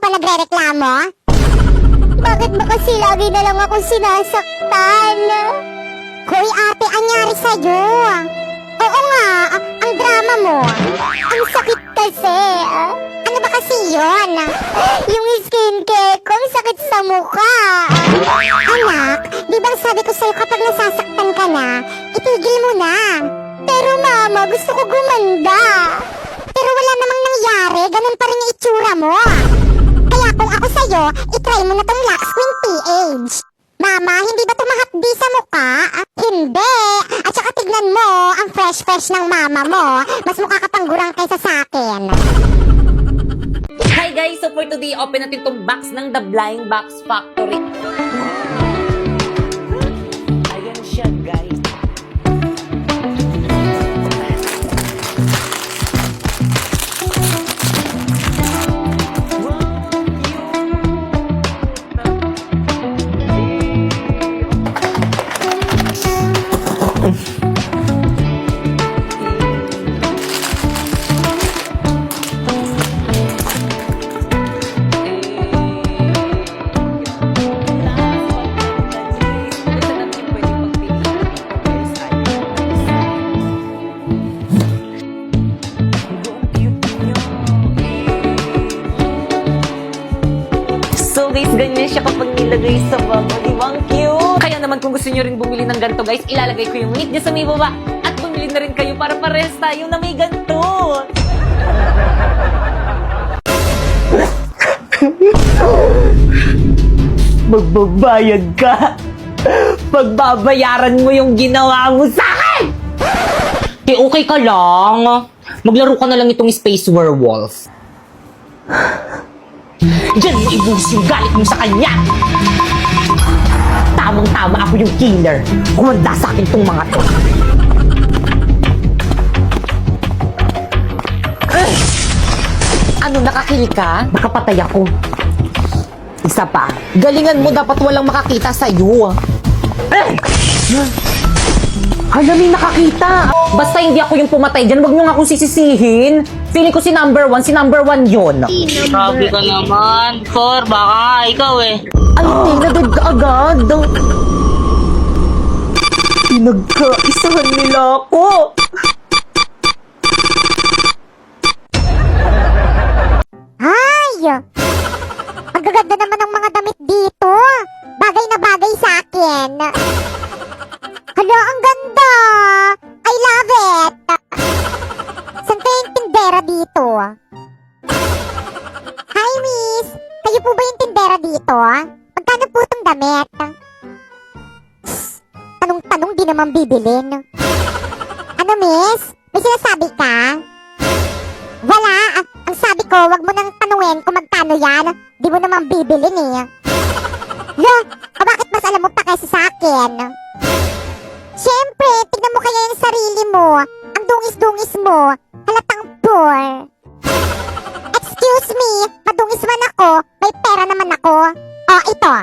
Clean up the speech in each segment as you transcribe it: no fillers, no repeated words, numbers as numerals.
pa nagre-reklamo? Bakit ba kasi lagi na lang akong sinasaktan? Hoy ate, anyari sa'yo? Oo nga, ang drama mo. Ang sakit kasi. Ano ba kasi yun? Yung skincare ko, ang sakit sa mukha. Anak, di ba sabi ko sa'yo kapag nasasaktan ka na, itigil mo na. Pero mama, gusto ko gumanda. Pero wala namang nangyari, ganun pa rin yung itsura mo. Kaya kung ako sa'yo, itry mo na tong Lux Queen PH. Mama, hindi ba tumahapdi sa mukha? Hindi. At saka tignan mo, ang fresh-fresh ng mama mo. Mas mukha ka pang gurang kaysa sa akin. Hi guys! So for today, open natin tong box ng The Blind Box Factory. Ayan siya guys. So guys, ganyan siya kapag nilagay sa bag. Di ba ang cute? Kaya naman kung gusto nyo rin bumili ng ganito guys, ilalagay ko yung link dyan sa may baba. At bumili na rin kayo para parehas tayo na may ganito. Magbabayad ka. Pagbabayaran mo yung ginawa mo sa akin. Okay ka lang. Maglaro ka na lang itong Space Werewolf. Diyan mo ibuhos yung galit mo sa kanya! Tamang-tama ako yung killer. Kumanda sa akin tong mga to. Ano, nakakil ka? Baka patay ako. Isa pa, galingan mo, dapat walang makakita sa'yo. Hala, may nakakita. Basta hindi ako yung pumatay dyan, wag nyo nga akong sisisihin. Feeling ko si number one yun. Grabe ka naman, Cor. Baka nga ikaw eh. Ay, tinagad ka agad. Pinagkaisahan nila ako. Ay! Ang gaganda naman ng mga damit dito. Bagay na bagay sa akin. Hala, ang ganda! I love it! Saan kayong tindera dito? Hi, miss! Kayo po ba yung tindera dito? Magkano po itong damit? Tanong-tanong di naman bibilin. Ano, miss? May sinasabi ka? Wala! Ang sabi ko, wag mo nang tanungin kung magkano yan. Di mo naman bibilin eh. Lo, bakit mas alam mo pa kaysa sa akin? Siyempre, tignan mo kaya yung sarili mo. Ang dungis-dungis mo. Halatang poor. Excuse me, madungis man ako, may pera naman ako. O, ito.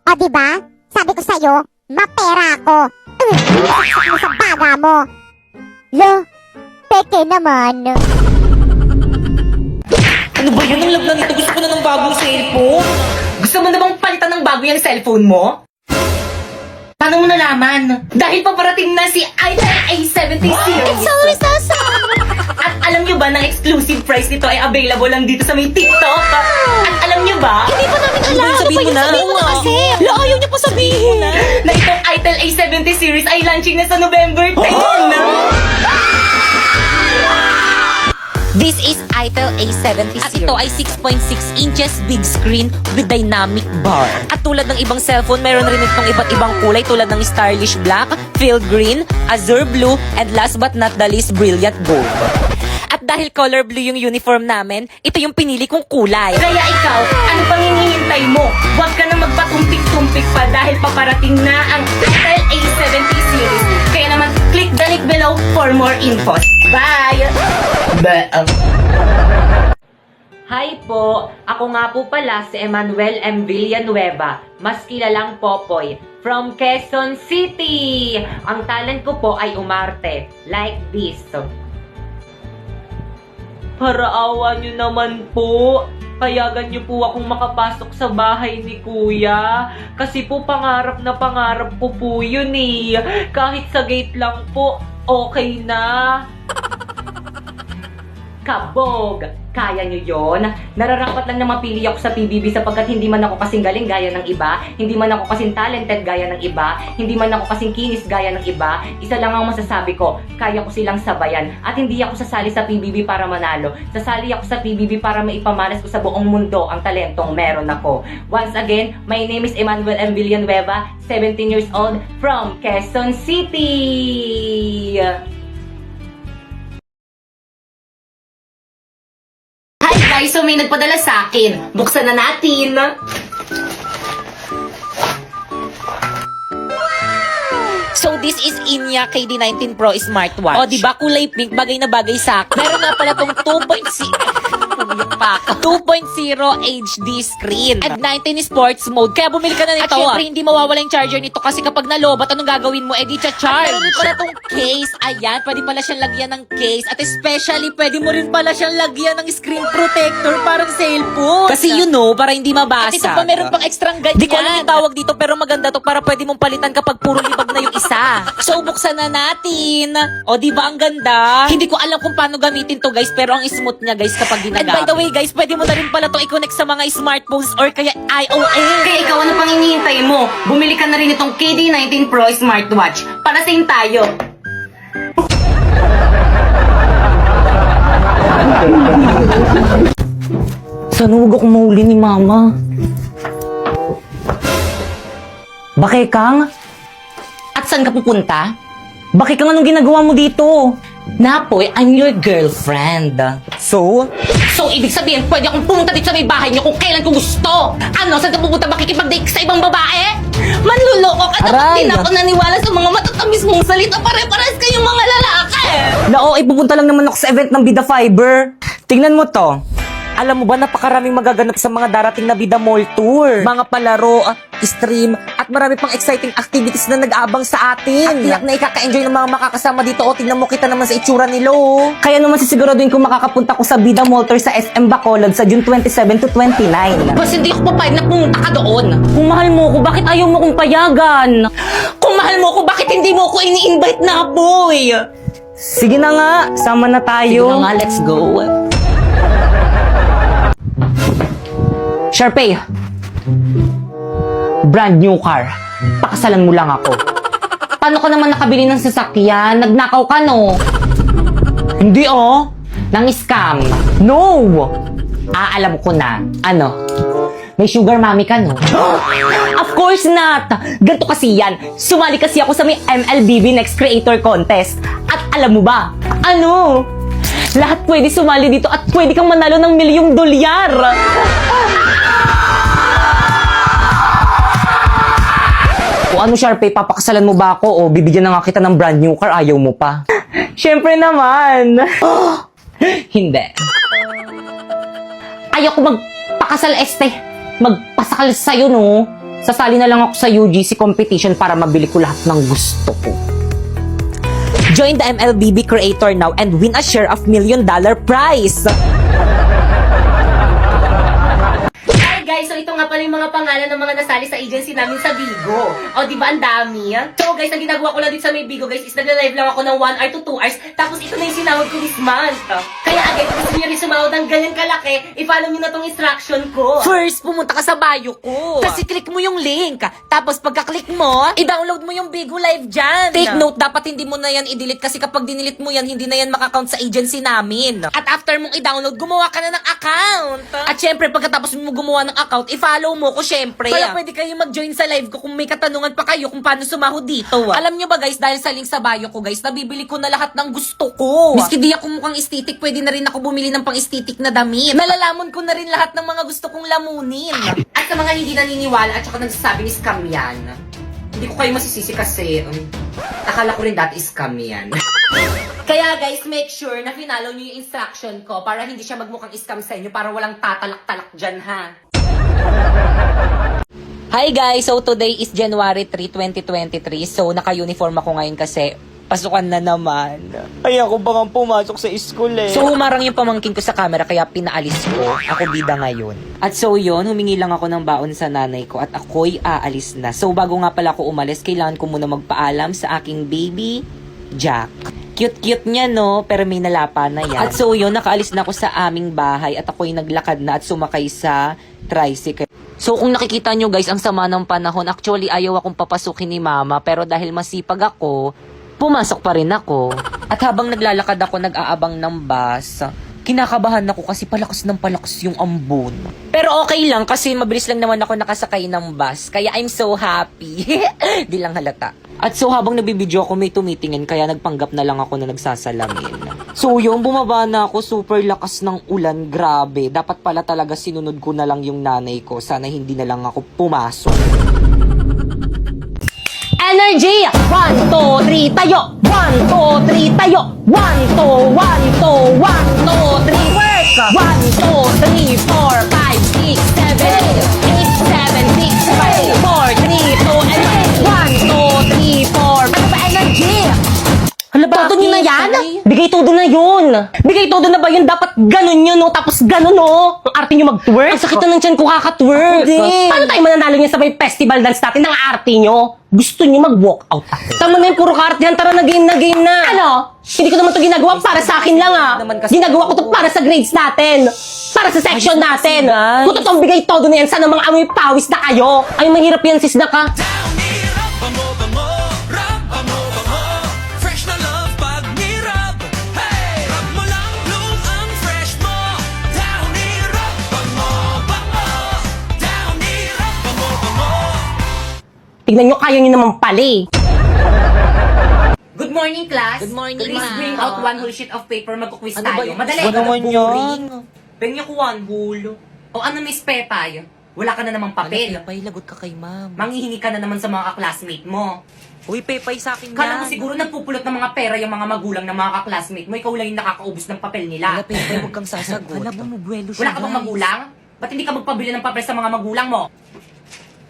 O, diba? Sabi ko sa'yo, mapera ako. Saksak mo sa baga mo. Lo, peke naman. Ano ba yun? Ang lagla nito. Gusto ko na ng bagong cellphone. Gusto mo na bang palitan ng bago yung cellphone mo? Paano mo nalaman? Dahil paparating na si iPhone A70 series. Sorry, Sasa. At alam nyo ba na exclusive price nito ay available lang dito sa may TikTok? At alam nyo ba? Hindi pa namin alam. Ano sabihin mo na? Sabihin mo na kasi. La, ayaw niya pa sabihin. Na itong Itel A70 series ay launching na sa November 10. This is Itel A70 At series. ito ay 6.6 inches big screen with dynamic bar. At tulad ng ibang cellphone, meron rin itong iba't ibang kulay tulad ng stylish black, field green, azure blue, and last but not the least, brilliant gold. At dahil color blue yung uniform namin, ito yung pinili kong kulay. Kaya ikaw, ano pang hinihintay mo? Huwag ka na magpatumpik-tumpik pa dahil paparating na ang Itel A70 series. Kaya naman, click the link below for more info. Bye! Hi po! Ako nga po pala si Emmanuel M. Villanueva, mas kilalang Popoy, from Quezon City! Ang talent ko po ay umarte, like this. Para awa nyo naman po, payagan niyo po akong makapasok sa bahay ni Kuya. Kasi po pangarap na pangarap ko po yun eh. Kahit sa gate lang po, okay na. Kabog! Kaya nyo yon? Nararapat lang na mapili ako sa PBB sapagkat hindi man ako kasing galing gaya ng iba, hindi man ako kasing talented gaya ng iba, hindi man ako kasing kinis gaya ng iba. Isa lang ang masasabi ko, kaya ko silang sabayan at hindi ako sasali sa PBB para manalo. Sasali ako sa PBB para maipamalas ko sa buong mundo ang talentong meron ako. Once again, my name is Emmanuel M. Villanueva, 17 years old from Quezon City! Hi guys, so may nagpadala sa akin. Buksan na natin. So this is Inya KD19 Pro Smartwatch. O diba kulay pink, bagay na bagay sa akin. Meron nga pala tong 2.0 HD screen at 19 sports mode. Kaya bumili ka na nito. At syempre hindi mawawala yung charger nito kasi kapag nalobat, anong gagawin mo? Di cha-charge. Meron rin pala tong case. Ayan, pwede pala siyang lagyan ng case. At especially, pwede mo rin pala siyang lagyan ng screen protector parang cellphone. Kasi you know, para hindi mabasa. At ito pa meron pang extrang ganyan. Di ko alam yung tawag dito pero maganda to para pwede mong palitan kapag puro libag na yung isa. So buksan na natin. O di ba ang ganda? Hindi ko alam kung paano gamitin to guys pero ang smooth niya guys kapag ginagamit. And by the way guys, pwede mo na rin pala to i-connect sa mga smartphones or kaya iOS. Kaya ikaw, ano pang hinihintay mo? Bumili ka na rin itong KD19 Pro Smartwatch. Para same tayo. Saan huwag akong mahuli ni Mama? Bakit Kang? At saan ka pupunta? Bakit Kang anong ginagawa mo dito? Napoy, I'm your girlfriend. So? So, ibig sabihin, pwede akong pumunta dito sa may bahay niyo kung kailan ko gusto. Ano, saan ka pupunta? Makikipag-date ka sa ibang babae? Manluloko ka. Dapat Aray! din ako naniwala sa mga matatamis mong salita. Pare-pares kayong mga lalaki. Nao, ipupunta lang naman ako sa event ng Bida Fiber. Tingnan mo to. Alam mo ba, napakaraming magaganap sa mga darating na Bida Mall Tour. Mga palaro, stream, at marami pang exciting activities na nag-aabang sa atin. At tiyak na ikaka-enjoy ng mga makakasama dito. O, tingnan mo kita naman sa itsura nila, oh. Kaya naman sisiguraduhin kung makakapunta ko sa Bida Mall Tour sa SM Bacolod sa June 27 to 29. Bas, hindi ako papayag na pumunta ka doon. Kung mahal mo ko, bakit ayaw mo kong payagan? Kung mahal mo ko, bakit hindi mo ako ini-invite na, boy? Sige na nga, sama na tayo. Sige na nga, let's go. Sharpay, brand new car. Pakasalan mo lang ako. Paano ka naman nakabili ng sasakyan? Nagnakaw ka, no? Hindi oh. Nang scam. No! Alam ko na. Ano? May sugar mommy ka, no? Of course not! Ganto kasi yan. Sumali kasi ako sa may MLBB Next Creator Contest. At alam mo ba? Ano? Lahat pwede sumali dito at pwede kang manalo ng $1,000,000. O ano, Sharpay, papakasalan mo ba ako o bibigyan na nga kita ng brand new car, ayaw mo pa? Siyempre naman. Hindi. Ayoko magpakasal, magpasakal sa'yo, no? Sasali na lang ako sa UGC competition para mabili ko lahat ng gusto ko. Join the MLBB Creator now and win a share of $1,000,000 prize! Hi guys, so ito nga pala yung mga pangalan ng mga nasali sa agency namin sa Bigo. O, di ba ang dami? So guys, ang ginagawa ko lang dito sa may Bigo guys is nagla-live lang ako ng 1 hour to 2 hours. Tapos ito na yung sinahod ko this month. Kaya agad, kung gusto nyo rin sumahod ng ganyan kalaki, i-follow nyo na tong instruction ko. First, pumunta ka sa bio ko. Kasi click mo yung link. Tapos pagka-click mo, i-download mo yung Bigo Live dyan. Take note, dapat hindi mo na yan i-delete kasi kapag dinilit mo yan, hindi na yan makakount sa agency namin. At after mong i-download, gumawa ka na ng account. At syempre, pagkatapos mo gumawa ng account, i-follow mo ko syempre. Kaya pwede kayo mag-join sa live ko kung may katanungan pa kayo kung paano sumahod dito. Alam nyo ba guys, dahil sa link sa bio ko guys, nabibili ko na lahat ng gusto ko. Miski di ako mukhang estetik, pwede na rin ako bumili ng pang-estetik na damit. Nalalamon ko na rin lahat ng mga gusto kong lamunin. At sa mga hindi naniniwala at saka nagsasabi ni scam yan, hindi ko kayo masisisi kasi akala ko rin dati scam yan. Kaya guys, make sure na finalo nyo yung instruction ko para hindi siya magmukhang scam sa inyo para walang tatalak-talak dyan, ha? Hi guys! So today is January 3, 2023. So naka-uniform ako ngayon kasi Pasukan na naman. Ay, ako pa nga pumasok sa school eh. So, humarang yung pamangkin ko sa camera kaya pinaalis ko. Ako bida ngayon. At so yun, humingi lang ako ng baon sa nanay ko at ako'y aalis na. So, bago nga pala ako umalis, kailangan ko muna magpaalam sa aking baby, Jack. Cute-cute niya, no? Pero may nalapa na yan. At so yun, nakaalis na ako sa aming bahay at ako'y naglakad na at sumakay sa tricycle. So kung nakikita nyo guys, ang sama ng panahon, actually ayaw akong papasukin ni mama, pero dahil masipag ako, pumasok pa rin ako. At habang naglalakad ako, nag-aabang ng bus, kinakabahan ako kasi palakas ng palakas yung ambon. Pero okay lang kasi mabilis lang naman ako nakasakay ng bus, kaya I'm so happy. Di lang halata. At so habang nabibidyo ako, may tumitingin, kaya nagpanggap na lang ako na nagsasalamin. So yun, bumaba na ako, super lakas ng ulan, grabe. Dapat pala talaga sinunod ko na lang yung nanay ko, sana hindi na lang ako pumasok. Energy! 1, 2, 3, tayo! 1, 2, 3, tayo! 1, 2, 1, 2, 1, 2, 3, work! 1, 2, 3, 4, 5, 6, 7, 8, 7, 6, 5, 4, 3, 2, and 1, 2, 3, 4. Ano ba energy? Hala, todo nyo na yan? Bigay todo na yun. Bigay todo na ba yun? Dapat ganun yun, no? Tapos ganun, no? Ang arte nyo mag-twerk. Ang sakit na ng tiyan ko kakatwerk. Paano tayo mananalo niya sa may festival dance natin ng arte nyo? Gusto nyo mag-walk out ako. Tama na yung puro kaartihan. Tara na game na. Ano? Hindi ko naman to ginagawa para sa akin lang, ah. Ginagawa ko to para sa grades natin. Para sa section natin. Kung totoong bigay todo na yan, sana mga amoy pawis na kayo. Ay, mahirap yan, sis na ka. Fresh na love pag nirab. Hey! Rub mo lang bloom ang fresh mo. Down nirab. Bango, bango. Down nirab. Bango, bango. Tignan nyo, kaya nyo naman pali. Good morning, class. Good morning, Please ma'am. bring out one whole sheet of paper. Magkuquiz Ano ba tayo. yun? Madali. Ano naman Boring. Bring ko one whole. O ano, Miss Pepay? Wala ka na namang papel. Pepay, lagot ka kay ma'am. Manghihingi ka na naman sa mga classmate mo. Uy, Pepay sa akin Kala mo siguro nagpupulot ng mga pera yung mga magulang ng mga ka-classmate mo. Ikaw lang yung nakakaubos ng papel nila. Pepay, huwag kang sasagot. Alam mo, mabuelo siya, Wala ka bang magulang? Ba't hindi ka magpabili ng papel sa mga magulang mo?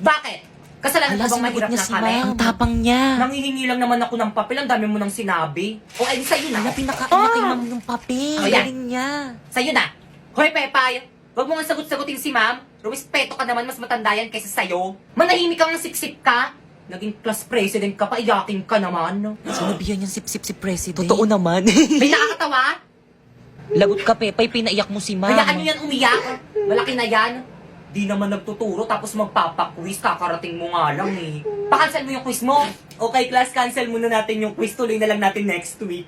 Bakit? Kasalanan ko bang mahirap na kami? Ang tapang niya. Nanghihingi lang naman ako ng papel. Ang dami mo nang sinabi. O, ay, sa'yo na. Pinakain na kay ma'am yung papel. Oh, yan. Galing niya. Sa'yo na. Hoy, Pepay. Huwag mo nga sagot-sagutin si ma'am. Rumispeto ka naman, mas matanda yan kaysa sa'yo. Manahimik kang siksik ka. Naging class president ka pa, iyaking ka naman. Sinabihan niyang sip-sip si President. Totoo naman. May nakakatawa? Lagot ka, Pepay. Pinaiyak mo si ma'am. Kaya ano yan umiyak? Malaki na yan. Di naman nagtuturo tapos magpapaquiz. Kakarating mo nga lang eh. Pa-cancel mo yung quiz mo. Okay, class, cancel muna natin yung quiz. Tuloy na lang natin next week.